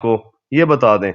کو یہ بتا دیں.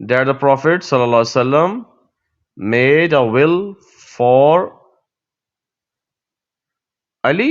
that the Prophet sallallahu alaihi wasallam made a will for Ali.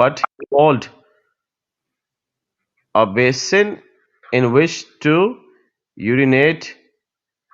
but he called a basin in which to urinate.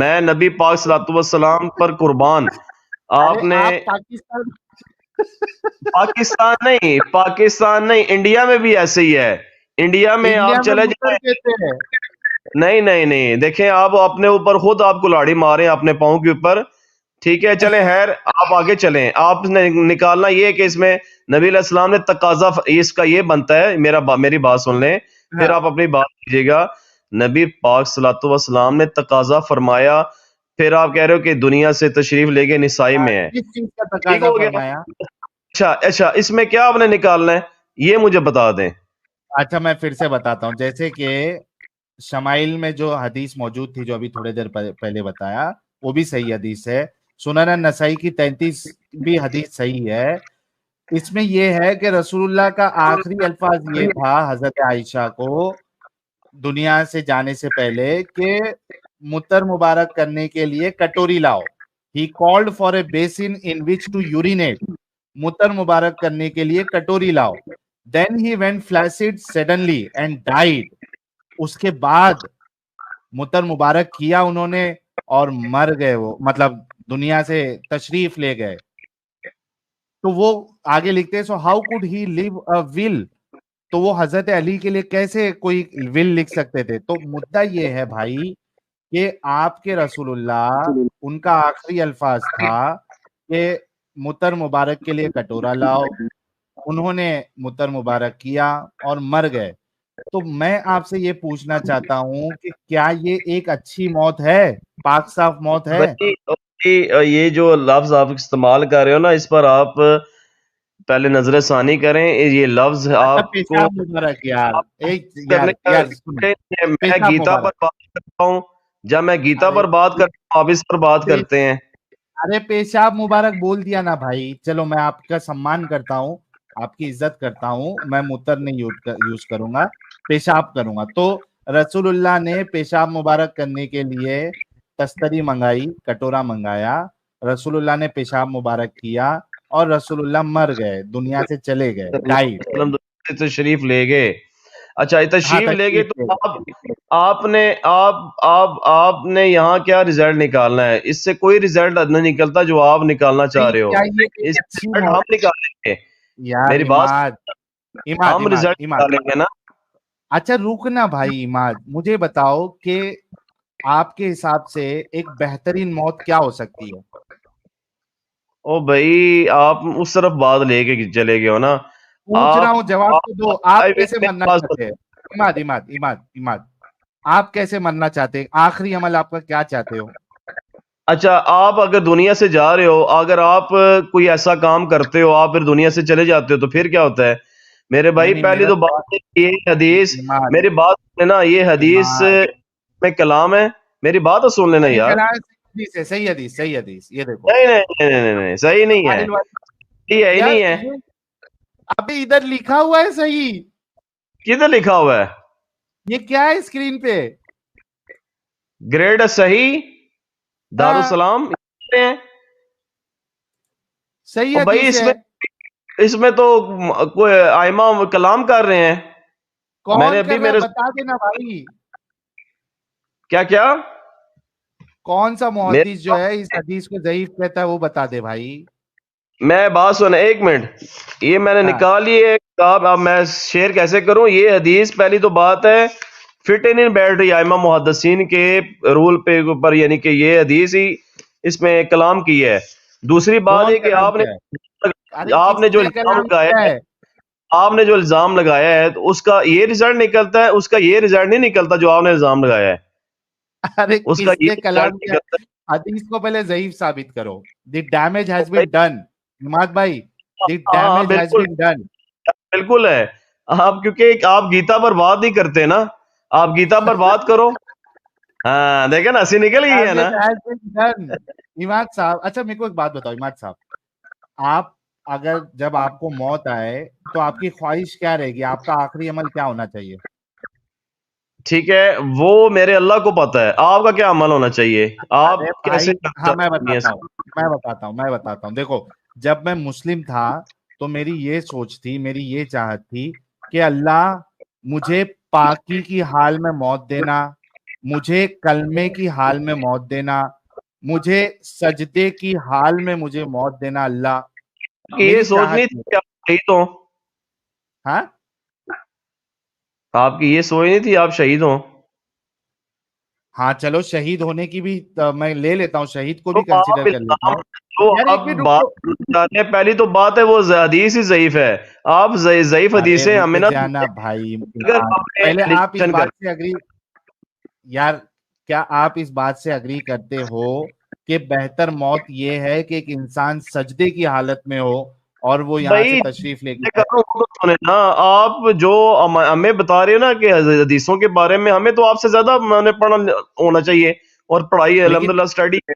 میں نبی پاک صلی اللہ علیہ وسلم پر قربان. آپ ارے نے آپ پاکستان پاکستان نہیں, انڈیا میں بھی ایسے ہی ہے. انڈیا میں انڈیا آپ میں چلے متر جائیں. کہتے ہیں. نہیں, دیکھیں آپ اپنے اوپر خود آپ کلاڑی ماریں اپنے پاؤں کے اوپر. ٹھیک ہے, چلیں خیر, آپ آگے چلیں. آپ نے نکالنا یہ ہے کہ اس میں نبی علیہ السلام نے تقاضا, اس کا یہ بنتا ہے, میری بات سن لیں پھر ہاں آپ اپنی بات کیجیے گا. نبی پاک صلی اللہ علیہ وسلم نے تقاضا فرمایا, پھر آپ کہہ رہے ہو کہ دنیا سے تشریف لے کے نسائی میں ہے. کس چیز کا ٹھیک تقاضا ہو گیا. فرمایا؟ اچھا, اس میں کیا آپ نے نکالنا ہے یہ مجھے بتا دیں. اچھا میں پھر سے بتاتا ہوں. جیسے کہ شمائل میں جو حدیث موجود تھی جو ابھی تھوڑے دیر پہلے بتایا وہ بھی صحیح حدیث ہے. سنن نسائی کی 33 بھی حدیث صحیح ہے. اس میں یہ ہے کہ رسول اللہ کا آخری الفاظ یہ تھا حضرت عائشہ کو دنیا سے جانے سے پہلے کہ متر مبارک کرنے کے لیے کٹوری لاؤ. He called for a basin in which to urinate. متر مبارک کرنے کے لیے کٹوری لاؤ. Then he went flaccid suddenly and died. اس کے بعد متر مبارک کیا انہوں نے اور مر گئے, وہ مطلب دنیا سے تشریف لے گئے. تو وہ آگے لکھتے ہیں, سو ہاؤ کوڈ ہی لیو اے ول, تو وہ حضرت علی کے لیے کیسے کوئی ول لکھ سکتے تھے. تو مدعا یہ ہے بھائی کہ آپ کے رسول اللہ, ان کا آخری الفاظ تھا کہ متر مبارک کے لیے کٹورا لاؤ. انہوں نے متر مبارک کیا اور مر گئے. تو میں آپ سے یہ پوچھنا چاہتا ہوں کہ کیا یہ ایک اچھی موت ہے, پاک صاف موت ہے؟ بھائی یہ جو لفظ آپ استعمال کر رہے ہو نا, اس پر آپ پہلے نظر ثانی کریں. یہ لفظ اچھا آپ کو پیشاب مبارک یار, ایک کرنے کا یار سنو, میں پیشاب گیتا پر مبارک. بات کرتا ہوں. جب میں گیتا ارے پر بات کرتا ہوں آپ اس پر بات کرتے ہیں. ارے پیشاب مبارک بول دیا نا بھائی. چلو میں آپ کا سمان کرتا ہوں, آپ کی عزت کرتا ہوں, میں متر نہیں یوز کروں گا, پیشاب کروں گا. تو رسول اللہ نے پیشاب مبارک کرنے کے لیے تستری منگائی, کٹورا منگایا, رسول اللہ نے پیشاب مبارک کیا اور رسول اللہ مر گئے, دنیا سے چلے گئے, ڈائیڈ. تشریف لے گئے. اچھا ہاں تشریف لے گئے, تشریف لے تو گئے. آپ نے یہاں کیا رزلٹ نکالنا ہے؟ اس سے کوئی رزلٹ نہیں نکلتا جو آپ نکالنا چاہ نہیں, رہے ہو. کیا یہ ایک اس اچھی رزلٹ موت؟ ہم نکالیں گے. یار میری بات, اماد, اماد ہم اماد رزلٹ اماد نکالیں گے نا. اچھا رکنا بھائی. اماد مجھے بتاؤ کہ آپ کے حساب سے ایک بہترین موت کیا ہو سکتی ہے؟ او بھائی, آپ اس طرف بات لے کے چلے گئے ہو نا. پوچھ رہا آپ ہوں, جواب تو دو. آپ کیسے میری مرنا بات چاہتے ہیں؟ اماد اماد اماد اماد آپ کیسے مرنا چاہتے ہیں؟ آخری عمل آپ کا کیا چاہتے ہو؟ اچھا, آپ اگر دنیا سے جا رہے ہو, اگر آپ کوئی ایسا کام کرتے ہو, آپ پھر دنیا سے چلے جاتے ہو, تو پھر کیا ہوتا ہے میرے بھائی؟ نہیں پہلی میرا تو سوال, بات ہے کہ یہ حدیث, اماد میری بات ہے نا, یہ حدیث اماد میں کلام ہے. میری بات تو سن لینا نہیں یار. کلام حدیث ہے, صحیح حدیث, صحیح حدیث. یہ دیکھو نہیں, صحیح نہیں ہے. اسماعیل والی, یہ ہے ہی یار نہیں ہے. یہ ابھی ادھر لکھا ہوا ہے صحیح. کدھر لکھا ہوا ہے؟ یہ کیا ہے اسکرین پہ؟ گریڈ صحیح ہاں دارالسلام. صحیح اور بھائی حدیث ہے. اس میں تو کوئی آئمہ کلام کر رہے ہیں. میں نے کون ابھی کر رہا ہے میرے بتا دینا بھائی. کیا کون سا محدث جو ہے اس میرے حدیث کو ضعیف کہتا ہے وہ بتا دے بھائی. میں بات سنا, ایک منٹ. یہ میں نے ہاں نکالی ہے کتاب. اب میں شیئر کیسے کروں یہ حدیث؟ پہلی تو بات ہے فٹ ان بیٹھ رہی ائمہ محدثین کے رول پہ اوپر, یعنی کہ یہ حدیث ہی اس میں کلام کی ہے. دوسری بات کون ہے کہ کلام کیا ہے؟ ارے آپ کس نے جو نے الزام کلام لگایا کیا ہے, ہے؟ آپ نے جو الزام لگایا ہے تو اس کا یہ رزلٹ نکلتا ہے, اس کا یہ رزلٹ نہیں نکلتا جو آپ نے الزام لگایا ہے. ارے اس کا کس یہ نے کلام رزلٹ کیا نکلتا ہے؟ حدیث کو پہلے ضعیف ثابت کرو. دی ڈیمیج ہیز ہے. Been done. اماد بھائی, دی ہاں ڈیمیج ہیز بالکل, بین ڈن. بالکل ہے. آپ کیونکہ آپ گیتا پر بات نہیں کرتے نا, آپ گیتا پر بات کرو. ہاں دیکھیں نا, ہنسی نکل گئی ہے نا. Damage has been done. اماد صاحب, اچھا میرے کو ایک بات بتاؤ اماد صاحب, آپ اگر جب آپ کو موت آئے تو آپ کی خواہش کیا رہے گی؟ آپ کا آخری عمل کیا ہونا چاہیے؟ ٹھیک ہے, وہ میرے اللہ کو پتا ہے. آپ کا کیا عمل ہونا چاہیے؟ آپ ارے کیسے بھائی, کرنا ہاں میں چاہتے ہیں بتاتا ہوں, میں بتاتا ہوں. دیکھو, جب میں مسلم تھا تو میری یہ سوچ تھی, میری یہ چاہت تھی کہ اللہ مجھے پاکی کی حال میں موت دینا, مجھے کلمے کی حال میں موت دینا, مجھے سجدے کی حال میں مجھے موت دینا اللہ, کہ یہ میری سوچ چاہت نہیں میں. تھی کہ آپ شہید ہوں, ہاں آپ کی یہ سوچ نہیں تھی آپ شہید ہوں. ہاں چلو شہید ہونے کی بھی میں لے لیتا ہوں, شہید کو تو بھی کنسیڈر آپ کر لیتا الزام ہوں. جو یار ایک آپ منٹ رک بات تو, کرنا ہے، پہلی تو بات ہے وہ حدیث ہی ضعیف ہے. آپ ضعیف ارے حدیثیں رک ہمیں نہ جانا بھائی اگر عماد, آپ نے پہلے آپ اس mention بات کر سے اگری, یار کیا آپ اس بات سے اگری کرتے ہو کہ بہتر موت یہ ہے کہ ایک انسان سجدے کی حالت میں ہو اور وہ یہاں سے بھائی تشریف لے کے میں کر جائے؟ رہا ہوں وہ تو سنیں نا. آپ جو ہمیں بتا رہے ہو نا کہ حدیثوں کے بارے میں ہمیں تو آپ سے زیادہ میں نے پڑھا ہونا چاہیے اور پڑھائی لیکن الحمدللہ اسٹڈی ہے.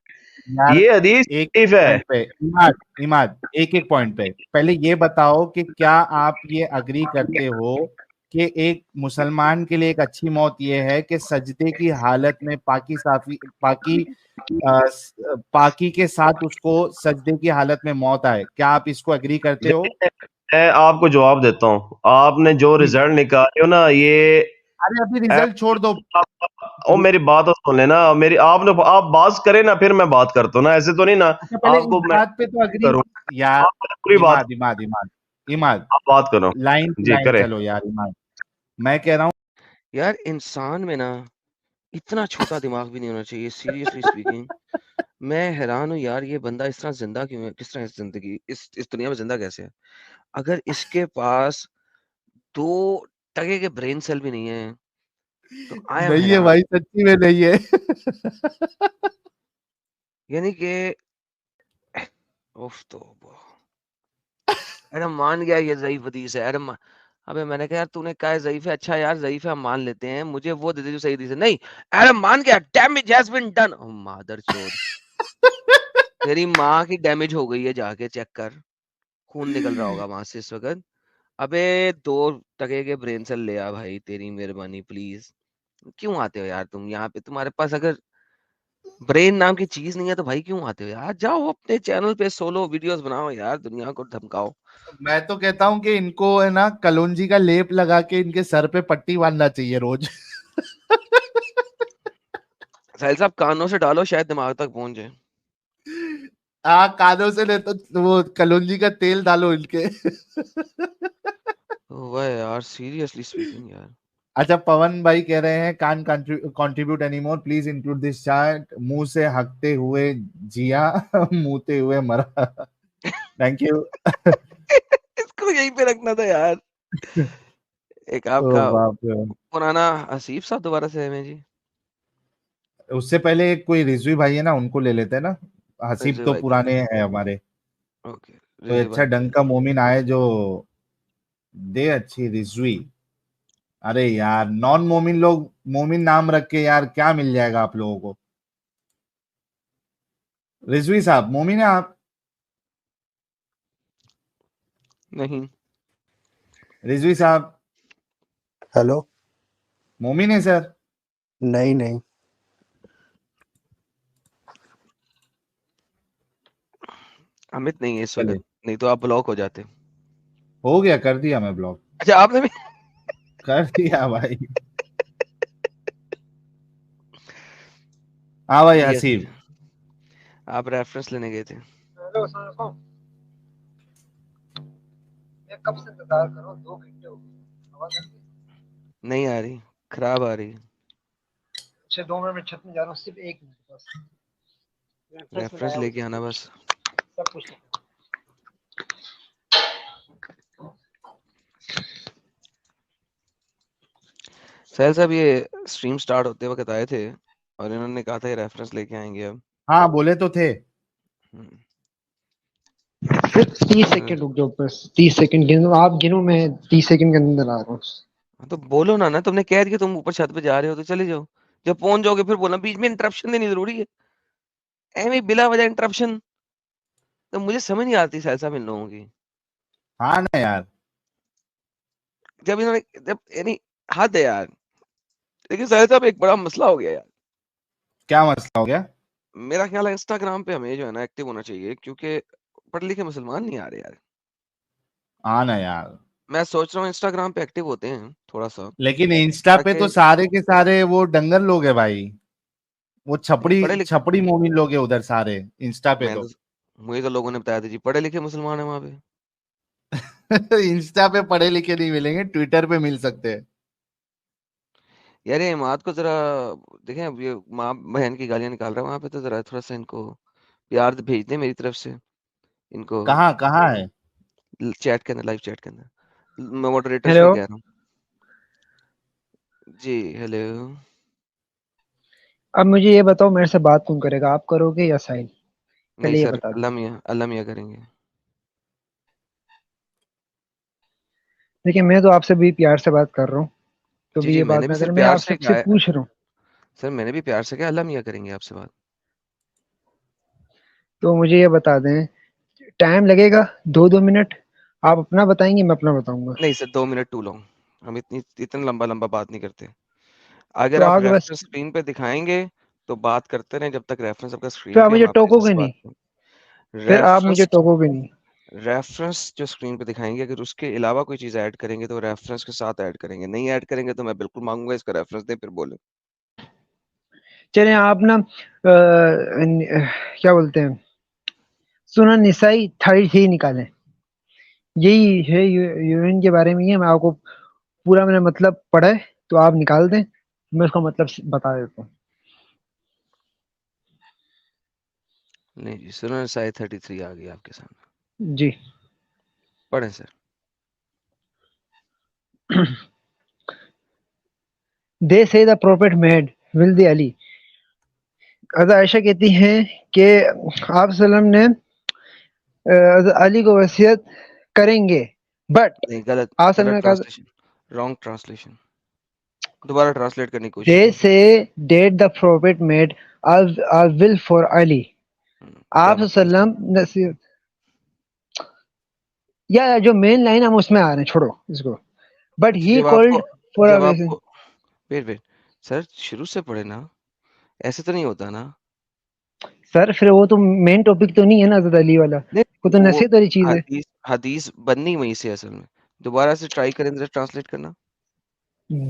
یار یہ حدیث ایک ضعیف ہے. پوائنٹ پہ عماد ایک ایک پوائنٹ پہ پہلے یہ بتاؤ کہ کیا آپ یہ اگری کرتے ہو کہ ایک مسلمان کے لیے ایک اچھی موت یہ ہے کہ سجدے کی حالت میں پاکی کے ساتھ اس کو سجدے کی حالت میں موت آئے؟ کیا آپ اس کو اگری کرتے ہو؟ میں آپ کو جواب دیتا ہوں. آپ نے جو جی رزلٹ نکالے ہو نا یہ ارے ابھی ریزلٹ چھوڑ دو. او میری بات تو سن لینا. میری آپ بات کریں نا پھر میں بات کرتا ہوں نا, ایسے تو نہیں نا اچھا پہلے آپ کو اس میں بات پہ تو اگری. کروں. یار آپ نے پوری بات عماد آپ بات کرو. لائن ٹو جی لائن کرے. چلو یار عماد. میں کہہ رہا ہوں یار انسان میں نا اتنا چھوٹا دماغ بھی نہیں ہونا چاہیے, سیریسلی اسپیکنگ. میں حیران ہوں یار, یہ بندہ اس طرح زندہ کیوں ہے, کس طرح زندگی اس دنیا میں زندہ کیسے ہے؟ اگر اس کے پاس 2% کے برین سیل بھی نہیں ہے تو آئی ایم نہیں ہے حیران. بھائی, سچی میں نہیں ہے. یعنی کہ ایڈم مان گیا یہ ضعیف حدیث ہے. ایڈم ابے میں نے کہا یار تو نے کہا ہے ضعیف ہے, اچھا یار ضعیف ہے ہم مان لیتے ہیں, مجھے وہ دے دے جو صحیح حدیث ہے. نہیں, ایڈم مان گیا, ڈیمیج ہیز بین ڈن. مادر چود, تیری ماں کی ڈیمیج ہو گئی ہے, جا کے چیک کر, خون نکل رہا ہوگا وہاں سے اس وقت. ابے 2% کے برین سیل لے آ بھائی, تیری مہربانی پلیز. کیوں آتے ہو یار تم یہاں پہ؟ تمہارے پاس اگر برین نام کی چیز نہیں ہے تو بھائی کیوں آتے ہو یار؟ جاؤ اپنے چینل پہ سولو ویڈیوز بناؤ یار, دنیا کو دھمکاؤ. میں تو کہتا ہوں کہ ان کو ہے نا کلونجی کا لیپ لگا کے ان کے سر پہ پٹی باندھنا چاہیے روز. ساحل صاحب کانوں سے ڈالو, شاید دماغ تک پہنچ جائے. ہاں کانوں سے نہیں تو وہ کلونجی کا تیل ڈالو ان کے. وہ یار سیریسلی اسپیکنگ یار. اچھا پون بھائی کہہ رہے ہیں کان contribute any more, please include this chat. منہ سے ہکتے ہوئے جیا, موتے ہوئے مرا. Thank you. اس کو یہیں پہ رکھنا تھا یار. ایک آپ کا پرانا حسیب صاحب دوبارہ سے ہے جی. اس سے پہلے کوئی رضوی بھائی ہے نا, ان کو لے لیتے ہیں نا. حسیب رضوی تو بھائی کو پرانے ہیں ہمارے. اوکے, کوئی رضوی اچھا بھائی کو ڈنگ کا مومن آئے جو دے اچھی رضوی. ارے یار نان مومن لوگ مومن نام رکھ کے یار کیا مل جائے گا آپ لوگوں کو؟ رضوی صاحب مومن ہیں آپ؟ نہیں. رضوی صاحب ہیلو, مومن ہے سر؟ نہیں امت نہیں ہے اس چلے وقت, نہیں تو آپ بلاک ہو جاتے. ہو گیا, کر دیا میں بلاک, اچھا آپ نے بھی کر دیا بھائی. ہاں بھائی ٹھیک ہے حسیب. آپ ریفرنس لینے گئے تھے. ہیلو السلام علیکم. میں کب سے انتظار کر رہا ہوں, 2 گھنٹے ہو گئے, آواز آ رہی ہے؟ نہیں آ رہی, خراب آ رہی. اچھا 2 منٹ میں چھت میں جا رہا ہوں, صرف 1 منٹ بس. ریفرنس لے کے آنا بس. سب کچھ سہیل صاحب یہ اسٹریم سٹارٹ ہوتے وقت آئے تھے اور انہوں نے کہا تھا یہ ریفرنس لے کے آئیں گے. اب ہاں بولے تو تھے. صرف 30 سیکنڈ رک جاؤ, بس 30 سیکنڈ گنو, آپ گنو, میں 30 سیکنڈ کے اندر آ رہا ہوں. تو بولو نا, تم نے کہہ دیا تم اوپر چھت پہ جا رہے ہو تو چلے جاؤ, جب پہنچ جاؤ گے پھر بولنا. بیچ میں انٹرپشن دینی ضروری ہے ایویں بلا وجہ انٹرپشن؟ تو مجھے سمجھ نہیں آتی سہیل صاحب ان لوگوں کی. ہاں نا یار, جب انہوں نے جب یعنی حد ہے یار. لیکن سہیل صاحب ایک بڑا مسئلہ ہو گیا یار. کیا مسئلہ ہو گیا؟ میرا خیال ہے انسٹاگرام پہ ہمیں جو ہے نا ایکٹیو ہونا چاہیے, کیونکہ پڑھ لکھے مسلمان نہیں آ رہے یار. ہاں نا یار, میں سوچ رہا ہوں انسٹاگرام پہ ایکٹیو ہوتے ہیں تھوڑا سا, لیکن انسٹا پہ تو سارے کے سارے وہ ڈنگر لوگ ہیں بھائی, وہ چھپڑی مومن لوگ ہیں ادھر سارے انسٹا پہ. تو مجھے تو لوگوں نے بتایا تھا جی پڑھے لکھے مسلمان ہیں وہاں پہ. انسٹا پہ پڑھے لکھے نہیں ملیں گے, ٹویٹر پہ مل سکتے ہیں. یار اماد کو ذرا دیکھیں, اب یہ ماں بہن کی گالیاں نکال رہا ہے وہاں پہ, تو ذرا تھوڑا سا ان کو پیار بھیج دیں میری طرف سے ان کو. کہاں ہے چیٹ کے اندر, لائیو چیٹ کے اندر, میں ماڈریٹرز ہیلو کو کہہ رہا ہوں. جی ہیلو. اب مجھے یہ بتاؤ میرے سے بات کون کرے گا, آپ کرو گے یا ساحل؟ نہیں پہلے یہ سر, بتا دو. اللہ میاں کریں گے. دیکھیں میں تو آپ سے بھی پیار سے بات کر رہا ہوں, تو جی بھی جی یہ میں بات نے بھی نہ سر کریں, میں پیار آپ سے سب سے کہا ہے پوچھ رہا ہوں. سر, میں نے بھی پیار سے کہا اللہ میاں کریں گے آپ سے بات. تو مجھے یہ بتا دیں, ٹائم لگے گا 2 منٹ, آپ اپنا بتائیں گے میں اپنا بتاؤں گا. نہیں سر 2 منٹ ٹو لانگ, ہم اتنا لمبا بات نہیں کرتے. اگر تو آپ آگے بس, ریفرنس اسکرین پہ دکھائیں گے تو بات کرتے رہیں جب تک ریفرنس آپ کا پھر اسکرین آپ پہ, ہم مجھے آپ ٹوکو سے گے بات نہیں, کریں. پھر آپ مجھے ٹوکو گے نہیں. ریفرنس جو اسکرین پہ دکھائیں گے, اگر اس کے علاوہ کوئی چیز ایڈ کریں گے تو ریفرنس کے ساتھ ایڈ کریں گے, نہیں ایڈ کریں گے تو میں بالکل مانگوں گا اس کا ریفرنس دیں پھر بولیں. چلیں آپ نا کیا بولتے ہیں, سنن نسائی 33 نکالیں, یہی ہے یورین کے بارے میں. یہ میں آپ کو پورا میں نے مطلب پڑھا ہے, تو آپ نکال دیں, میں اس کا مطلب بتا دیتا ہوں. نہیں جی, سنن نسائی 33 آ گئی آپ کے سامنے, جی پڑھیں سر. They say the prophet made will the Ali. حضرت عائشہ کہتی ہیں کہ آپ صلی اللہ علیہ وسلم نے حضرت علی کو وصیت کریں گے, بٹ نہیں, غلط آپ صلی اللہ غلط علیہ وسلم نے ٹرانسلیشن, رانگ ٹرانسلیشن. دوبارہ ٹرانسلیٹ کرنے کی کہا کوشش they کریں. say that the prophet made a will for Ali. کیا آپ صلی مطلب اللہ اس کا؟ علیہ وسلم یا جو مین لائن ہم اس میں آ رہے ہیں, چھوڑو اس کو. بٹ ہی کالڈ فار جب آپ کو ویٹ سر شروع سے پڑھے نا, ایسے تو نہیں ہوتا نا سر, پھر وہ تو مین ٹاپک تو نہیں ہے نا حضرت علی والا, وہ تو نہیں, وہ نصیحت والی چیز ہے. حدیث بننی وہیں سے اصل میں. دوبارہ سے ٹرائی کریں ٹرانسلیٹ کرنا.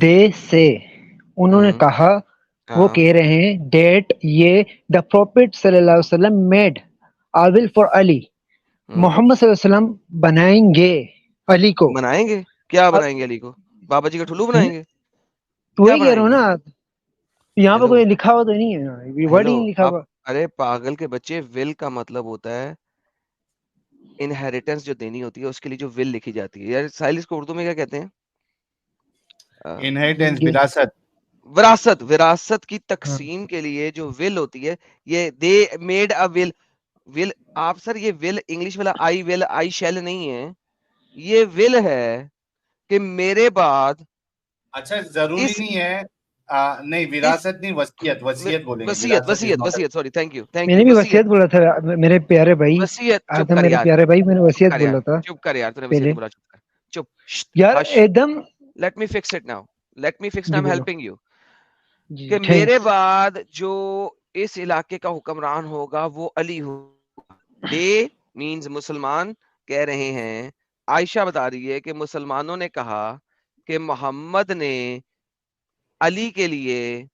دے سے انہوں نے کہا, وہ ہاں کہہ رہے ہیں ڈیٹ یہ دا پروفٹ صلی اللہ علیہ وسلم میڈ آول فار علی, محمد صلی اللہ علیہ وسلم بنائیں گے علی کو. بنائیں گے, کیا بنائیں گے علی کو؟ بابا جی کا ٹھلو بنائیں گے؟ کیا وہی کہہ رہا بنائیں ہوں گے؟ نا, یہاں پہ ہیلو کوئی لکھا ہوا تو نہیں ہے, ورڈ ہی نہیں لکھا آپ, ہوا. ارے پاگل کے بچے, ول کا مطلب ہوتا ہے انہیریٹنس جو دینی ہوتی ہے, اس کے لیے جو ول لکھی جاتی ہے. یار سائل اس کو اردو میں کیا کہتے ہیں؟ انہیریٹنس, وراثت. وراثت کی تقسیم کے لیے جو ول ہوتی ہے, یہ دے میڈ اے ول. ول آپ سر, یہ ول انگلش والا آئی ول آئی شیل نہیں ہے, یہ ول ہے کہ میرے بعد. اچھا ضروری نہیں ہے, نہیں وراثت نہیں, وصیت بولیں گے. وصیت سوری, تھینک یو میں نے بھی وصیت بولا تھا میرے پیارے بھائی, وصیت. چپ آدم کر میرے یار, پیارے بھائی, میں نے وصیت کر یار, بولا تھا چپ کر یار, تو نے وصیت پہلے. بولا, چپ کر, چپ یار ایک دم. Let me fix it now, let me fix, جی آئی ایم بولو. Helping you. جی کہ میرے تھینکس. بعد جو اس علاقے کا حکمران ہوگا وہ علی ہوگا. دے مینز مسلمان کہہ رہے ہیں, عائشہ بتا رہی ہے کہ مسلمانوں نے کہا کہ محمد نے علی کے لیے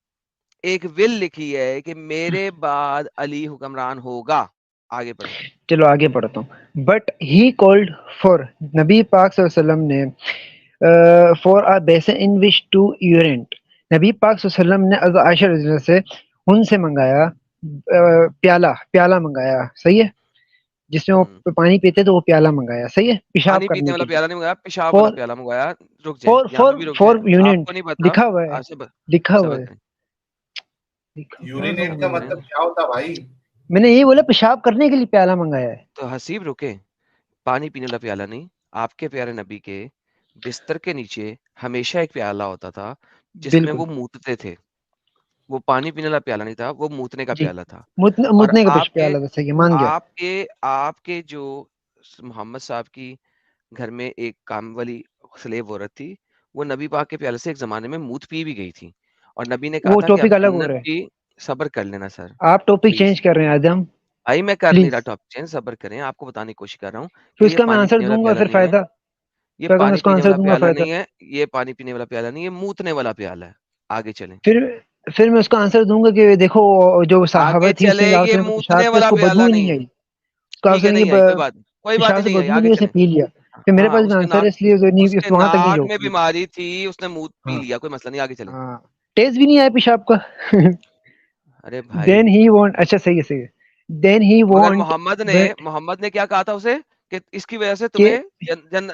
ایک ول لکھی ہے کہ میرے بعد علی حکمران ہوگا. آگے پڑھیں. چلو آگے پڑھتا ہوں. بٹ ہی کالڈ فار, نبی پاک صلی اللہ علیہ وسلم نے for a besan in which to یورینٹ, نبی پاک صلی اللہ علیہ وسلم نے حضرت عائشہ رضی اللہ سے ان سے منگایا پیالہ منگایا, صحیح ہے, جس میں وہ پانی پیتے تو وہ پیالہ منگایا, صحیح ہے, پیشاب پانی پینے کرنے والا کے لیے. پیالہ نہیں منگایا, پیشاب والا فور پیالہ منگایا. رک جائیں, فور یہاں پہ فور بھی رک فور جائیں. آپ یونٹ کو نہیں پتا, لکھا ہوا ہے, لکھا ہوا ہے. یورینیٹ کا مطلب کیا ہوتا بھائی؟ میں نے یہی بولا, پیشاب کرنے کے لیے پیالہ منگایا ہے. تو حسیب رکے, پانی پینے والا پیالہ نہیں. آپ کے پیارے نبی کے بستر کے نیچے ہمیشہ ایک پیالہ ہوتا تھا جس میں بالکل وہ موتتے تھے. وہ پانی پینے والا پیالہ نہیں تھا, وہ موتنے کا جی, پیالہ تھا. اور متنے کا پیالہ تھا, صحیح ہے, مان گیا. آپ کے جو محمد صاحب کی گھر میں ایک کام والی سلیب عورت تھی, وہ نبی پاک کے پیالے سے ایک زمانے میں موت پی بھی گئی تھی, اور نبی نے کہا وہ تھا کہ ٹاپک اب الگ ہو رہا جنت ہے, کی. صبر کر لینا سر, آپ ٹاپک پلیز چینج کر رہے ہیں آدم, بھائی. میں کر نہیں رہا پلیز. ٹاپک چینج, صبر کریں. آپ کو بتانے کی کوشش کر رہا ہوں پھر کہ اس یہ کا میں پانی آنسر پینے والا دوں گا, پیالہ پھر نہیں ہے. فائدہ. یہ تو اگر میں پانی اس کو پینے آنسر والا دوں گا پیالہ فائدہ، نہیں ہے، یہ پانی پینے والا پیالہ نہیں ہے، موتنے والا پیالہ ہے. آگے چلیں، پھر میں اس کو آنسر دوں گا کہ دیکھو جو صحابہ آگے تھی اس چلے، نے آپ یہ سے موتنے پیشاب کیا، اس والا کو بدبو پیالہ ہی نہیں نہیں ہے. آئی، اس کو آپ ٹھیک سے ہے، نہیں آئی، کوئی بات نہیں، کوئی بات پیشاب سے نہیں آئی، بدبو آگے نہیں، اس نے چلیں. پی لیا. پھر میرے ہاں، پاس بھی آنسر ہے، اس لیے اس کے وہاں تک نہیں ناک جاؤ. میں بیماری تھی، اس نے منہ پی ہاں لیا، کوئی مسئلہ نہیں، آگے چلیں. ہاں، ٹیسٹ بھی نہیں آیا پیشاب کا. ارے بھائی، دین ہی وانٹ، اچھا صحیح ہے. دین ہی مگر وانٹ محمد نے کیا کہا تھا اسے کہ اس کی وجہ سے کہ تمہیں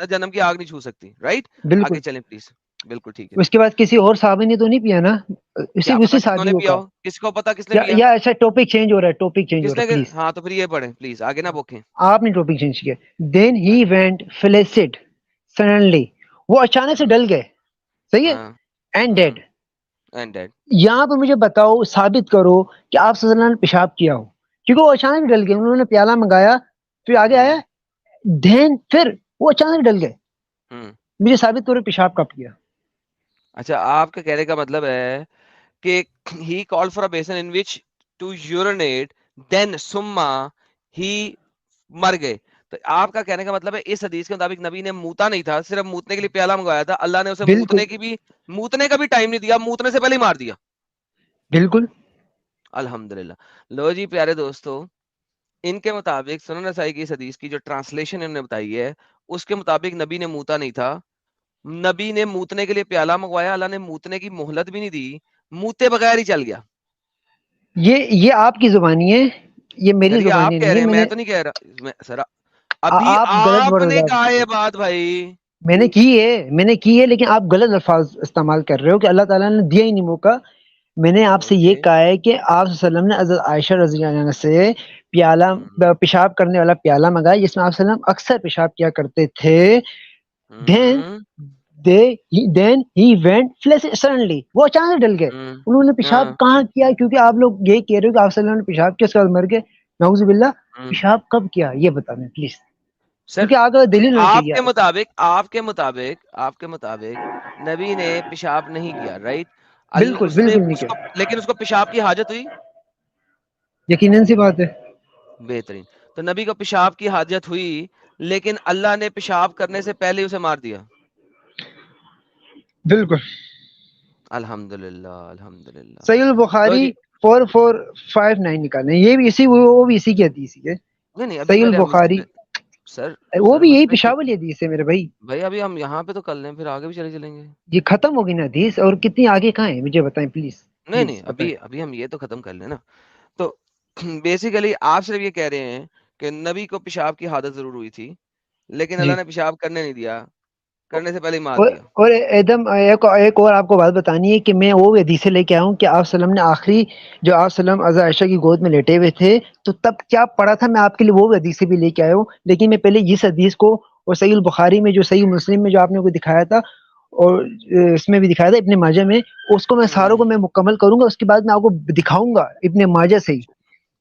جنم کی آگ نہیں چھو سکتی، رائٹ؟ بالکل. آگے چلیں پلیز. بالکل ٹھیک ہے. اس کے بعد کسی اور صحابی نے تو نہیں پیا نا، کیا صرف پتا اسی کتنوں نے صحابیوں پیا کا. ہو، کس کو پتا کس نے پیا، یا ایسا ٹاپک چینج ہو رہا ہے، ٹاپک چینج ہو کس رہا نے. ہے پلیز. ہاں تو پھر یہ پڑھیں پلیز، آگے نہ بوکیں. آپ نے ٹاپک چینج کیا. دین ہی وینٹ فلیسڈ سڈنلی، وہ اچانک سے ڈل گئے، صحیح ہے. ہاں اینڈ ڈیڈ. And dead. یہاں پہ مجھے بتاؤ، ثابت کرو کہ آپ صلی اللہ علیہ وسلم نے پیشاب کیا ہو، کیونکہ وہ اچانک ڈل گئے. انہوں نے پیالہ منگایا، پھر آگے آیا دین، پھر وہ اچانک ڈل گئے. مجھے ثابت کرو پیشاب کب کیا. اچھا، آپ کا کہنے کا مطلب ہے کہ he called for a basin in which to urinate, then summa he مر گئے. تو آپ کا کہنے کا مطلب ہے اس حدیث کے مطابق نبی نے موتا نہیں تھا، صرف موتنے کے لیے پیالہ منگوایا تھا، اللہ نے اسے بالکل موتنے کا بھی ٹائم نہیں دیا، موتنے سے پہلے ہی مار دیا. بالکل. الحمدللہ. لو جی پیارے دوستو، ان کے مطابق سنن نسائی کی اس حدیث کی جو ٹرانسلیشن انہوں نے بتائی ہے، اس کے مطابق نبی نے موتا نہیں تھا، نبی نے موتنے کے لیے پیالہ منگوایا، اللہ نے موتنے کی مہلت بھی نہیں دی، موتے بغیر ہی چل گیا. یہ آپ کی زبانی ہے، یہ میری سر یہ آپ زبانی کہہ نہیں رہے ہے. ہیں، میں تو نہیں کہہ رہا سر. ابھی آپ غلط آپ ورڈ نے بتا کہا رہے یہ ہیں. بات بھائی. میں نے کی ہے لیکن آپ غلط الفاظ استعمال کر رہے ہو کہ اللہ تعالیٰ نے دیا ہی نہیں موقع. میں نے آپ سے یہ اوکے. کہا ہے کہ آپ صلی اللہ علیہ وسلم نے حضرت عائشہ رضی اللہ عنہا سے پیشاب کرنے والا پیالہ منگایا، جس میں آپ صلی اللہ علیہ وسلم اکثر پیشاب کیا کرتے تھے. then he went flesh suddenly، وہ اچانک ڈل گئے. انہوں نے پیشاب کہاں کیا؟ کیونکہ آپ لوگ یہ کہہ رہے ہو کہ آپ صلی اللہ علیہ وسلم نے پیشاب کیا اس کے بعد مر گئے. نعوذ باللہ. پیشاب کب کیا یہ بتانا پلیز، سر کیونکہ آگے دلیل ہونی آپ چاہیے. کے مطابق نبی نے پیشاب نہیں کیا، رائٹ؟ بالکل بالکل نہیں کیا، لیکن اس کو پیشاب کی حاجت ہوئی. یقیناً سی بات ہے. بہترین. تو نبی کو پیشاب کی حاجت ہوئی، لیکن اللہ نے پیشاب کرنے سے پہلے اسے مار دیا. بالکل. الحمدللہ الحمدللہ. صحیح البخاری 4459 نکالیں، یہ بھی اسی، وہ بھی اسی کی حدیث ہے. نہیں ابھی صحیح پہلے ہم البخاری سر وہ بھی یہی مسئلہ پیشاب والی حدیث ہے میرے بھائی. بھائی ابھی ہم یہاں پہ تو کر لیں، پھر آگے بھی چلیں گے. یہ ختم ہوگی نا حدیث، اور کتنی آگے کہاں ہے مجھے بتائیں پلیز. نہیں ابھی ہم یہ تو ختم کر لیں نا. تو بیسیکلی آپ صرف یہ کہہ رہے ہیں کہ نبی کو پیشاب کی حادث ضرور ہوئی تھی، لیکن اللہ نے پیشاب کرنے نہیں دیا، کرنے سے پہلے ہی مار دیا. اور ایدم ایک اور آپ کو بات بتانی ہے کہ میں وہ حدیثیں لے کے آیا ہوں کہ آپ صلی اللہ علیہ وسلم نے آخری جو آپ صلی اللہ علیہ وسلم حضرت عائشہ کی گود میں لیٹے ہوئے تھے تو تب کیا پڑھا تھا، میں آپ کے لیے وہ حدیثیں بھی لے کے آیا ہوں. لیکن میں پہلے اس حدیث کو، اور صحیح البخاری میں جو صحیح مسلم میں جو آپ نے کو دکھایا تھا، اور اس میں بھی دکھایا تھا ابن ماجہ میں، اس کو میں ساروں کو میں مکمل کروں گا. اس کے بعد میں آپ کو دکھاؤں گا ابن ماجہ سے ہی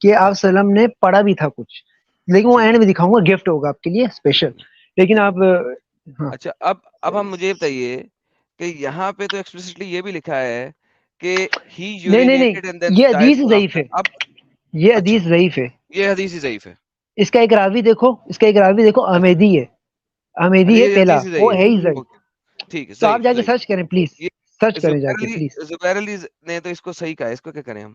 کہ آپ صلی اللہ علیہ وسلم نے پڑھا بھی تھا کچھ، لیکن وہ اینڈ میں دکھاؤں گا، گفٹ ہوگا آپ کے لیے اسپیشل. لیکن آپ اچھا اب ہم مجھے بتائیے کہ یہاں پہ تو ایکسپلیسٹلی یہ بھی لکھا ہے کہ ہی یورینیٹڈ اینڈ دین یہ ڈائڈ حدیث سون ضعیف آفٹر. ہے، اب یہ حدیث ضعیف ہے، یہ حدیث ہی ضعیف ہے. اس کا ایک راوی دیکھو احمدی ہے، احمدی ہے پہلا، وہ ہے ہی ضعیف. ٹھیک ہے، تو آپ جا کے سرچ کریں پلیز، سرچ کریں جا کے پلیز. زبیر علی نے تو اس کو صحیح کہا ہے، اس کو کیا کریں ہم؟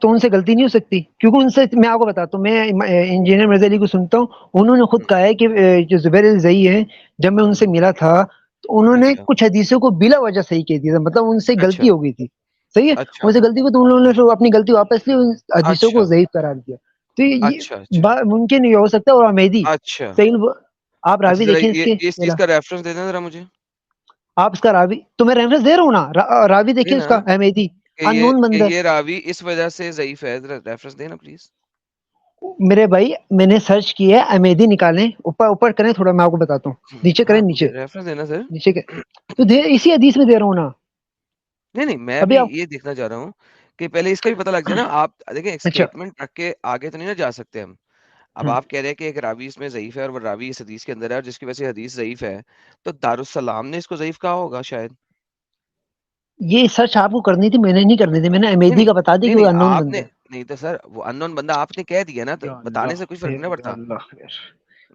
تو ان سے غلطی نہیں ہو سکتی، کیونکہ ان سے میں آپ کو بتاتا ہوں، میں انجینئر مرزا علی کو سنتا ہوں، انہوں نے خود کہا ہے کہ جو زبیر الزئی ہے، جب میں ان سے ملا تھا تو انہوں نے کچھ حدیثوں کو بلا وجہ صحیح کہہ دیا تھا، مطلب ان سے غلطی ہو گئی تھی، صحیح ہے، ان سے غلطی کو تو انہوں نے اپنی غلطی واپس لی، ان حدیثوں کو ضعیف قرار دیا. تو یہ ممکن نہیں ہو سکتا. اور احمدی صحیح، آپ راوی دیکھیں اس کے، اس چیز کا ریفرنس دے دیں ذرا مجھے. آپ اس کا راوی تو میں ریفرنس دے رہا ہوں نا، راوی دیکھیں اس کا، احمدی انون بندہ. یہ راوی اس وجہ سے ضعیف ہے، ریفرنس دینا پلیز. میرے بھائی میں نے سرچ کیا ہے، احمدی نکالیں، اوپر کریں تھوڑا، میں آپ کو بتاتا ہوں، نیچے کریں، نیچے ریفرنس دینا سر. نیچے تو اسی حدیث میں دے رہا ہوں نا. نہیں میں بھی یہ دیکھنا چاہ رہا ہوں کہ پہلے اس کا بھی پتہ لگ جائے نا. آپ دیکھیں ایک اسٹیٹمنٹ رکھ کے آگے تو نہیں نہ جا سکتے ہم. اب آپ کہہ رہے ہیں کہ ایک راوی اس میں ضعیف ہے اور وہ راوی اس حدیث کے اندر ہے، اور جس کی وجہ سے حدیث ضعیف ہے، تو دارالسلام نے اس کو ضعیف کہا ہوگا شاید. یہ سرچ آپ کو کرنی تھی، میں نے نہیں کرنی تھی، میں نے احمدی کا بتا دیا کہ وہ انون بندہ ہے. نہیں تو سر وہ انون بندہ آپ نے کہہ دیا نا، تو بتانے سے کچھ فرق نہیں پڑتا.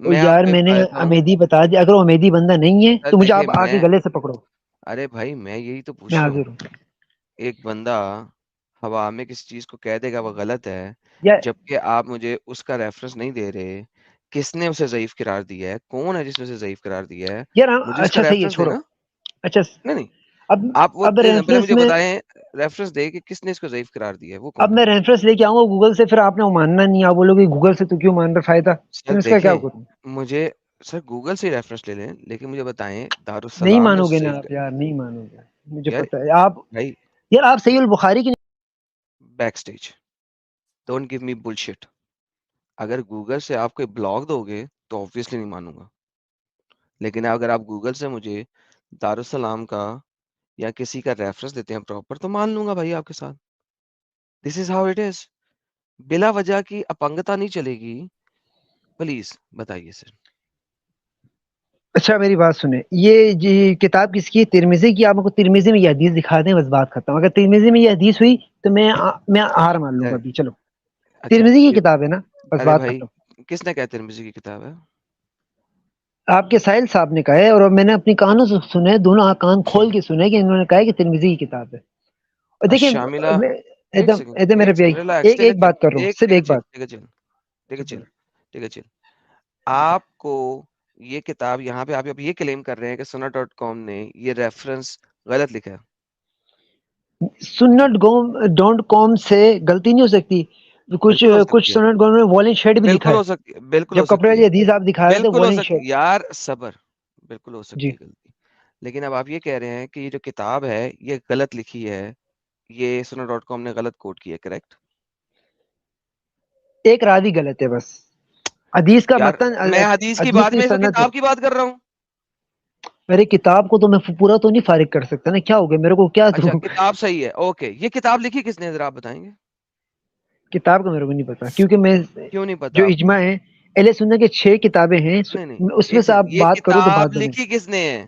میں آپ یار کو میں ایک نے بتا دیتا ہوں امیدی بتا دیا, اگر وہ امیدی بندہ نہیں ہے سر تو مجھے دیکھیں آپ آ کے میں گلے سے پکڑو, ارے بھائی میں یہی تو پوچھ میں رہا ہوں حاضر ہوں. ایک بندہ ہوا میں کسی چیز کو کہہ دے گا وہ غلط ہے یا جبکہ آپ مجھے اس کا ریفرنس نہیں دے رہے. کس نے اسے ضعیف قرار دیا ہے؟ کون ہے جس نے اسے ضعیف قرار دیا ہے؟ یار مجھے اس کا اچھا صحیح ہے, ریفرنس چھوڑو. دینا. اچھا نہیں نہیں اب آپ وہ اب پہلے ریفرنس مجھے میں بتائیں ریفرنس دے کہ کس نے اس کو ضعیف قرار دیا ہے, وہ اب کون ہے؟ میں ریفرنس لے کے آؤں گا گوگل سے, پھر آپ نے وہ ماننا نہیں, آپ بولو گے گوگل سے تو کیوں مان رہے, فائدہ سر پھر اس کا کیا دیکھیں کروں. مجھے سر گوگل سے ریفرنس لے لیں لیکن مجھے بتائیں نہیں دارالسلام نے مانو اسے گے نا ضعیف آپ یار, نہیں مانو گے, مجھے یار پتا ہے آپ. بھائی یار آپ صحیح البخاری کی back stage don't give me bullshit. اگر گوگل سے آپ کوئی بلاگ دو گے تو obviously نہیں مانوں گا, لیکن اگر آپ گوگل سے مجھے دارالسلام کا یا کسی کا ریفرنس دیتے ہیں پراپر تو مان لوں گا بھائی آپ کے ساتھ. دس از ہاؤ اٹ از. بلا وجہ کی اپنگتا نہیں چلے گی. پلیز بتائیے سر. اچھا میری بات سنیں, یہ جی کتاب کس کی ہے؟ ترمذی کی. آپ کو ترمذی میں یہ حدیث دکھا دیں, بس بات ختم. اگر ترمذی میں یہ حدیث ہوئی تو میں ہار مان لوں گا ابھی. چلو اچھا ترمذی کی کتاب ہے نا, بس ارے بات بھائی ختم. کس نے کہا ترمذی کی کتاب ہے؟ آپ کے ساحل صاحب نے کہا ہے, اور میں نے اپنی کانوں سے سنے, دونوں کان کھول کے سنے کہ انہوں نے کہا ہے کہ ترمذی کی کتاب ہے. اور دیکھیں الشاملہ ایک ایک سیکنڈ ایک میرے ایک بھائی, سیکنڈ ریلیکس ایک بات کر رہا ہوں, صرف ایک بات. ٹھیک ہے چل. آپ کو یہ کتاب یہاں پہ آپ یہ کلیم کر رہے ہیں کہ sunnah.com نے یہ ریفرنس غلط لکھا ہے. سنت ڈونٹ کام سے غلطی نہیں ہو سکتی. کچھ بالکل ہو کچھ سکتی ہے, سنت گون میں والن شیڈ بھی لکھا بالکل ہے. ہو سکتی ہے, بالکل ہو جب کپڑے سکتی والی ہے, حدیث آپ دکھا رہے تھے بالکل ہو والن سکتی شیڈ. یار صبر, بالکل ہو جی سکتی ہے غلطی. لیکن اب آپ یہ کہہ رہے ہیں کہ یہ جو کتاب ہے یہ غلط لکھی ہے, یہ sunnah.com نے غلط کوٹ کی ہے, کریکٹ؟ ایک راوی غلط ہے بس. حدیث کا یار متن, میں حدیث کی حدیث بات کی میں اس سند ہے. کتاب کی بات کر رہا ہوں. میری کتاب کو تو میں پورا تو نہیں فارغ کر سکتا نا, کیا ہو گیا میرے کو, کیا اچھا دوں. کتاب صحیح ہے, اوکے. یہ کتاب لکھی کس نے ذرا آپ بتائیں گے؟ کتاب کا میرے کو نہیں پتا, کیونکہ میں کیوں نہیں پتا جو آپ کو؟ اجماع ہے اہل سنت کے 6 کتابیں ہیں, نہیں نہیں اس میں ایک سے آپ سیکنڈ, یہ بات کرو تو کتاب بعد میں. لکھی کس نے ہے؟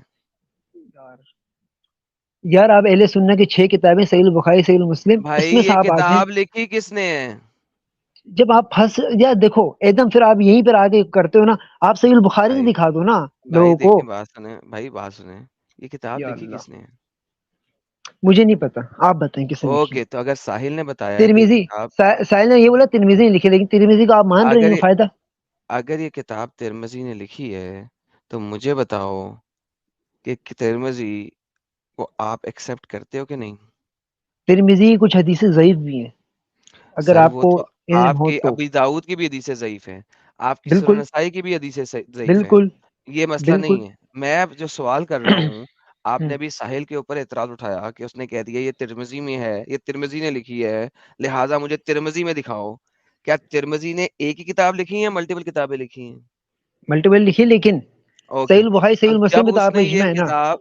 یار آپ اہل سنت کی 6 کتابیں, صحیح البخاری, صحیح مسلم, اس بھائی میں سے یہ آپ آتے ہیں. کتاب لکھی کس نے ہے؟ جب آپ پھنس یا دیکھو ایک دم, پھر آپ یہیں پر آگے کرتے ہو نا, آپ صحیح البخاری بھائی سے دکھا دو نا بھائی لوگوں کو. دیکھیں بات سنیں, بھائی بات سنیں, یہ کتاب یا لکھی اللہ, کس نے ہے؟ مجھے نہیں پتا, آپ بتائیں کس نے لکھی ہے. اوکے تو اگر ساحل نے بتایا ہے کہ یہ ترمذی, کتاب, سائل نے یہ بولا ترمذی نے لکھی, لیکن ترمذی کو آپ مان رہے اگر ہیں, فائدہ. اگر یہ کتاب ترمذی نے لکھی ہے تو مجھے بتاؤ کہ ترمذی کو آپ ایکسپٹ کرتے ہو کہ نہیں؟ ترمذی کی کچھ حدیثیں ضعیف بھی ہیں, اگر سر آپ وہ کو تو علم آپ ہو کی تو. ابی داؤد کی بھی حدیثیں ضعیف ہیں, آپ کی سنن بالکل نسائی کی بھی حدیثیں ضعیف ہیں, بالکل یہ مسئلہ بالکل. نہیں ہے. میں جو سوال کر رہا ہوں, آپ نے ابھی ساحل کے اوپر اعتراض اٹھایا کہ اس نے کہہ دیا یہ ترمذی میں ہے, یہ ترمذی نے لکھی ہے, لہٰذا مجھے ترمذی میں دکھاؤ. کیا ترمذی نے ایک ہی کتاب لکھی ہے یا ملٹیپل کتابیں لکھی ہیں؟ ملٹیپل لکھی, لیکن اوکے صحیح البخاری, تو صحیح مسلم جب میں تو اس آپ نے میں یہ اجماع ہے نا. کتاب,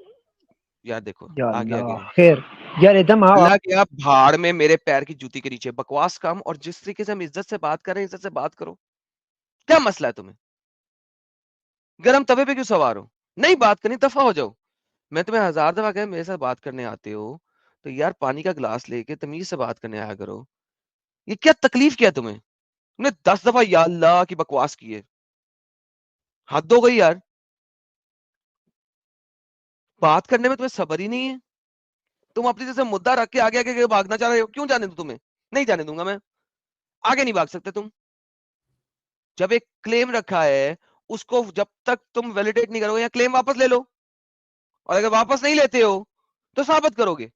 یار دیکھو یا آگے اللہ آگے خیر. یار ایک دم اللہ کے آپ بھاڑ میں میرے پیر کی جوتی کے نیچے, بکواس کم, اور جس طریقے سے ہم عزت سے بات کر رہے ہیں عزت سے بات کرو. کیا مسئلہ ہے تمہیں؟ گرم توے پہ کیوں سوار ہو؟ نہیں بات کرنی دفعہ ہو جاؤ. میں تمہیں 1000 دفعہ کہ میرے ساتھ بات کرنے آتے ہو تو یار پانی کا گلاس لے کے تمیز سے بات کرنے آیا کرو. یہ کیا تکلیف کیا تمہیں؟ تم نے 10 دفعہ یا اللہ کی بکواس کی ہے, حد ہو گئی یار. بات کرنے میں تمہیں صبر ہی نہیں ہے. تم اپنی جیسے مدعا رکھ کے آگے آگے بھاگنا چاہ رہے ہو. کیوں جانے دوں تمہیں؟ نہیں جانے دوں گا میں. آگے نہیں بھاگ سکتے تم. جب ایک کلیم رکھا ہے اس کو جب تک تم ویلیڈیٹ نہیں کرو گے, یا کلیم واپس لے لو, اور اگر واپس نہیں لیتے ہو تو ثابت کرو گے.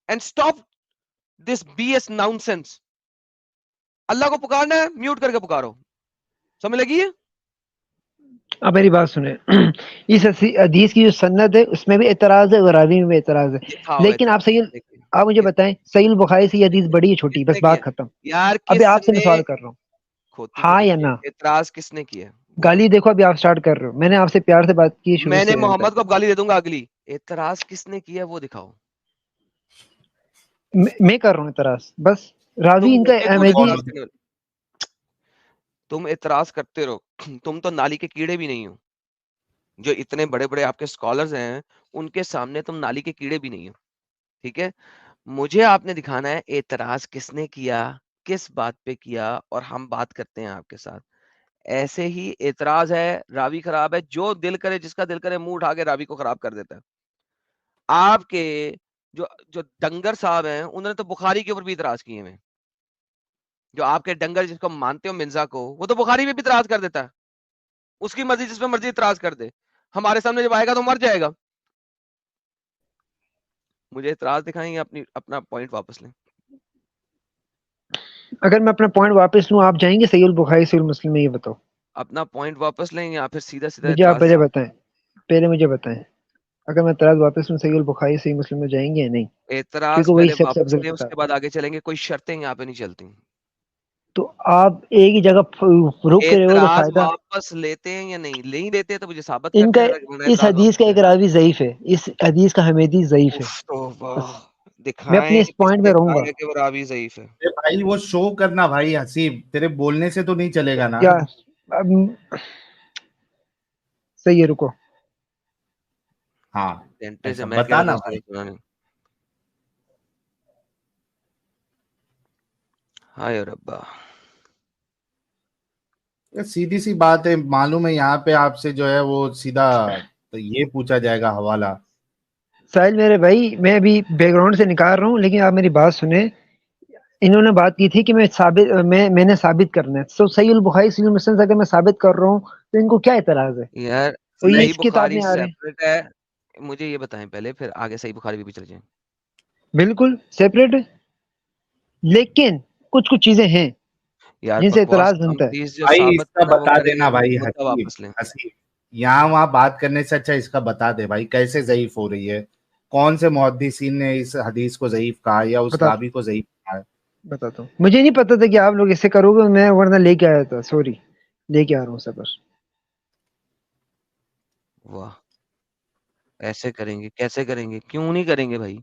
And stop this B S nonsense. Allah کو پکارنا ہے, میوٹ کر کے پکارو. سمجھ لگی ہے؟ اب میری بات سنیں, اس حدیث کی جو سند ہے اس میں بھی اعتراض ہے, غراوی میں بھی اعتراض ہے, دکھاؤ لیکن آپ صحیح, دیکھیں آپ مجھے بتائیں صحیح البخاری سے یہ حدیث بڑی ہے چھوٹی, کس بس نے کیا بات ختم. یار؟ ابھی کس آپ سے میں نے سوال کر رہا ہوں, کھوتی ہاں پتی یا کی نہ. اعتراض کس نے کیا؟ بولو. گالی دیکھو ابھی آپ سٹارٹ کر رہے ہو, میں نے آپ سے پیار سے بات کی شروع میں نے سے اینڈ محمد تک. کو اب گالی دے دوں گا اگلی. اعتراض کس نے کیا وہ دکھاؤ. میں کر رہا ہوں اعتراض, بس راوی تم ان کا ہوتے کون احمدی. اعتراض کرنے والے؟ تم اعتراض کرتے رہو. تم تو نالی کے کیڑے بھی نہیں ہو. جو اتنے بڑے بڑے آپ کے اسکالرز ہیں ان کے سامنے تم نالی کے کیڑے بھی نہیں ہو. ٹھیک ہے, مجھے آپ نے دکھانا ہے اعتراض کس نے کیا, کس بات پہ کیا, اور ہم بات کرتے ہیں آپ کے ساتھ. ایسے ہی اعتراض ہے، راوی خراب ہے، جو دل کرے جس کا دل کرے منہ اٹھا کے راوی کو خراب کر دیتا ہے. آپ کے جو ڈنگر صاحب ہیں انہوں نے تو بخاری کے اوپر بھی اعتراض کیے ہوئے. جو آپ کے ڈنگر جس کو مانتے ہو مرزا کو، وہ تو بخاری پہ بھی اعتراض کر دیتا ہے. اس کی مرضی جس پہ مرضی اعتراض کر دے، ہمارے سامنے جب آئے گا تو مر جائے گا. مجھے اعتراض دکھائیں یا اپنا پوائنٹ واپس لیں؟ اگر میں اپنا پوائنٹ واپس لوں، آپ جائیں گے صحیح البخاری صحیح مسلم میں؟ یہ بتاؤ اپنا پوائنٹ واپس لیں یا پھر سیدھا سیدھا مجھے. آپ اعتراض پہلے دیں؟ بتائیں، پہلے مجھے بتائیں، اگر میں اعتراض واپس لوں صحیح البخاری صحیح مسلم میں جائیں گے یا نہیں؟ اعتراض کیونکہ وہی پہلے سب سے واپس افضل لیں، اس کتاب. کے بعد آگے چلیں گے. کوئی شرطیں یہاں پہ نہیں چلتی. تو آپ ایک ہی جگہ رک کے رہے ہو تو اعتراض فائدہ. واپس لیتے ہیں یا نہیں لیتے تو مجھے ثابت ان کرنے کا ہیں اس اعتراض حدیث واپس کا لیں. ایک راوی ضعیف ہے، اس حدیث کا حمیدی ضعیف ہے. اف توبہ. بس میں اپنے دکھائیں اس کس پوائنٹ میں نے رہوں کہا گا. ہے کہ وہ راوی ضعیف ہے. اے بھائی وہ شو کرنا بھائی حسیب، تیرے بولنے سے تو نہیں چلے گا نا. کیا صحیح ہے، رکو. ہاں گھنٹے سے ایسا میں کہہ رہا تھا بتانا اس بھائی. کو سنا نہیں. ہائے ربا. سیدھی سی بات ہے، معلوم ہے یہاں پہ آپ سے جو ہے وہ سیدھا تو یہ پوچھا جائے گا حوالہ. ساحل میرے بھائی، میں ابھی بیک گراؤنڈ سے نکال رہا ہوں، لیکن آپ میری بات سنیں. انہوں نے بات کی تھی کہ میں نے ثابت کرنا ہے. تو صحیح البخاری صحیح مسلم سے اگر میں ثابت کر رہا ہوں تو ان کو کیا اعتراض ہے؟ یار اور یہ صحیح اس کتاب بخاری میں آ رہے ہیں. سیپریٹ ہے. مجھے یہ بتائیں پہلے، پھر آگے صحیح بخاری بھی چل جائیں. بالکل سیپریٹ ہے، لیکن کچھ چیزیں ہیں یار جن سے بکواس اعتراض کم بنتا ہے. پلیز، جو بھائی اس ثابت کا کرنا ہے وہ بتا کریں. دینا بھائی. مدعا حسیب واپس لیں. حسیب یہاں وہاں بات کرنے سے اچھا اس کا بتا دے بھائی، کیسے ضعیف ہو رہی ہے، کون سے محدثین نے اس حدیث کو ضعیف کہا یا اس راوی کو ضعیف کہا ہے. بتاتا ہوں. مجھے نہیں پتا تھا کہ آپ لوگ ایسے کرو گے، میں ورنہ لے کے آیا تھا. سوری، لے کے آ رہا ہوں سفر. واہ، ایسے کریں گے؟ کیسے کریں گے؟ کیوں نہیں کریں گے بھائی؟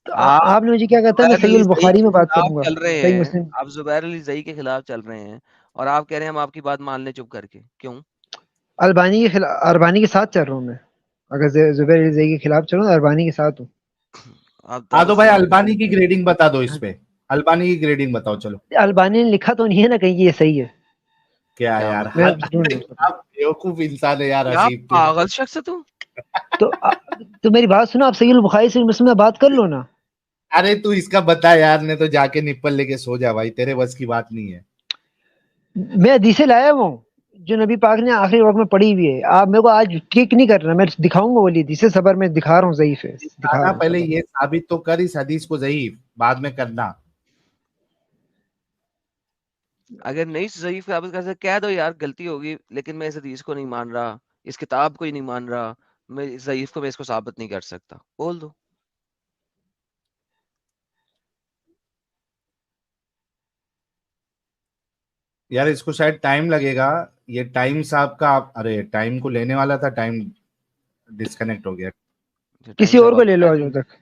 آپ نے مجھے کیا کہا تھا؟ میں زبیر صحیح علی زئی البخاری کے میں بات خلاف کروں گا، چل رہے صحیح ہیں. مسلم. آپ زبیر علی زئی کے خلاف چل رہے ہیں اور آپ کہہ رہے ہیں ہم آپ کی بات مان لیں چپ کر کے. کیوں؟ البانی کے ساتھ چل رہا ہوں میں. اگر زبیر علی زئی کے خلاف چلوں، البانی کے ساتھ ہوں. آپ ہاں تو بھائی دارالسلام البانی کی گریڈنگ بتا دو. اس پہ البانی کی گریڈنگ بتاؤ. چلو البانی نے لکھا تو نہیں ہے نا کہیں کہ یہ صحیح ہے؟ کیا کیا یار، میں مطلب؟ ڈھونڈ لوں. آپ بیوقوف انسان ہے یار کیا حسیب. پاگل شخص ہے تو. تو میری بات سنو، آپ صحیح البخاری صحیح مسلم میں بات کر لو نا. ارے تو اس کا بتا یار، نے تو جا کے نپل لے کے سو جا بھائی، تیرے بس کی بات نہیں ہے. میں حدیثیں لایا ہوں جو نبی پاک نے آخری وقت میں پڑھی ہوئی ہے. آپ میرے کو آج ٹھیک نہیں کرنا، میں دکھاؤں گا والی حدیث صبر میں دکھا رہا ہوں ضعیف ہے، دکھا رہا آنا ہوں پہلے صبر. یہ ثابت تو کر اس حدیث کو ضعیف، بعد میں کرنا. اگر نہیں ضعیف ثابت کر سکتے کہہ دو یار غلطی ہوگی، لیکن میں اس حدیث کو نہیں مان رہا، اس کتاب کو ہی نہیں مان رہا، میں ضعیف کو میں اس کو ثابت نہیں کر سکتا. بول دو. یار اس کو شاید ٹائم لگے گا. یہ ٹائم صاحب کا ارے ٹائم کو لینے والا تھا، ٹائم ڈسکنیکٹ ہو گیا. کسی اور کو لے لو آج تک.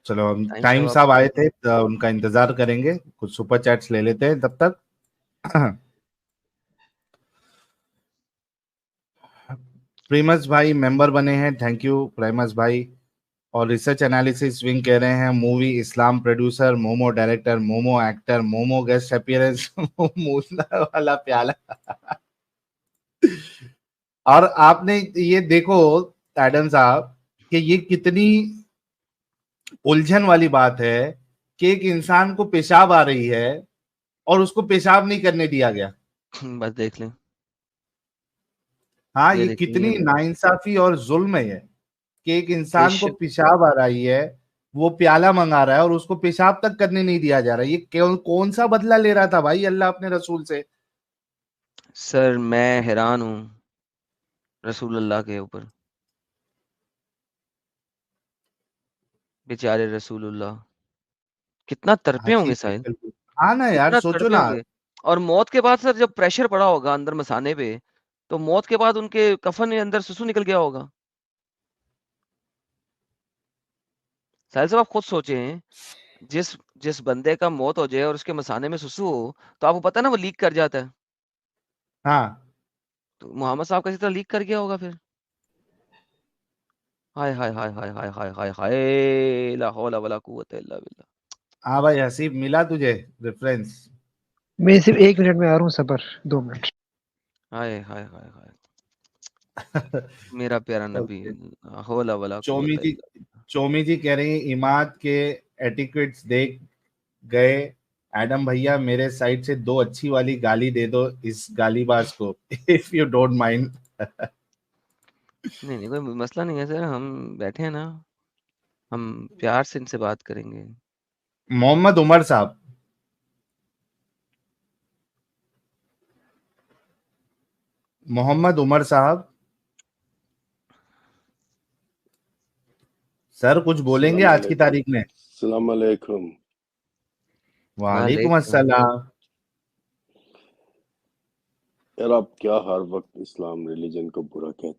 چلو ہم ٹائم صاحب آئے تھے تو ان کا انتظار کریں گے، کچھ سپر چیٹس لے لیتے ہیں تب تک. پریمس بھائی ممبر بنے ہیں، تھینک یو پریمس بھائی. اور ریسرچ انالیسس ونگ کہہ رہے ہیں مووی اسلام پروڈیوسر، مومو ڈائریکٹر، مومو ایکٹر، مومو گیسٹ اپیئرنس، موسلا والا پیالہ. اور آپ نے یہ دیکھو ایڈم صاحب کہ یہ کتنی الجھن والی بات ہے کہ ایک انسان کو پیشاب آ رہی ہے اور اس کو پیشاب نہیں کرنے دیا گیا. بس دیکھ لیں. ہاں یہ کتنی ناانصافی اور ظلم ہے کہ ایک انسان کو پیشاب آ رہی ہے، وہ پیالہ منگا رہا ہے اور اس کو پیشاب تک کرنے نہیں دیا جا رہا. یہ کون سا بدلہ لے رہا تھا بھائی اللہ اپنے رسول سے؟ سر میں حیران ہوں رسول اللہ کے اوپر. بیچارے رسول اللہ کتنا تڑپے ہوں گے ساحل. ہاں نا یار کتنا سوچو تڑپے نا. ہوں گے. اور موت کے بعد سر جب پریشر پڑا ہوگا اندر مسانے پہ، تو موت کے بعد ان کے کفن کے اندر سسو نکل گیا ہوگا. ساحل صاحب آپ خود سوچیں، جس بندے کا موت ہو جائے اور اس کے مسانے میں سسو ہو تو آپ کو پتا نا وہ لیک کر جاتا ہے. ہاں تو محمد صاحب کا اسی طرح لیک کر گیا ہوگا پھر. ہائے ہائے ہائے ہائے ہائے ہائے ہائے ہائے لا حول ولا قوت الا باللہ. ہاں بھائی حسیب ملا تجھے ریفرنس؟ میں صرف 1 منٹ میں آ رہا ہوں، صبر 2 منٹ. ہائے ہائے ہائے ہائے میرا پیارا نبی، حولا ولا چومی قوت جی الا باللہ. چومی جی کہہ رہی ہیں عماد کے ایٹیکیٹس دیکھ گئے ایڈم بھیا، میرے سائڈ سے 2 اچھی والی گالی دے دو اس گالی باز کو if you don't mind. نہیں کوئی مسئلہ نہیں ہے سر، ہم بیٹھے ہیں نا، ہم پیار سے ان سے بات کریں گے. محمد عمر صاحب، محمد عمر صاحب سر کچھ بولیں گے آج کی تاریخ میں؟ السلام علیکم. وعلیکم السلام. یار آپ کیا ہر وقت اسلام ریلیجن کو برا کہتے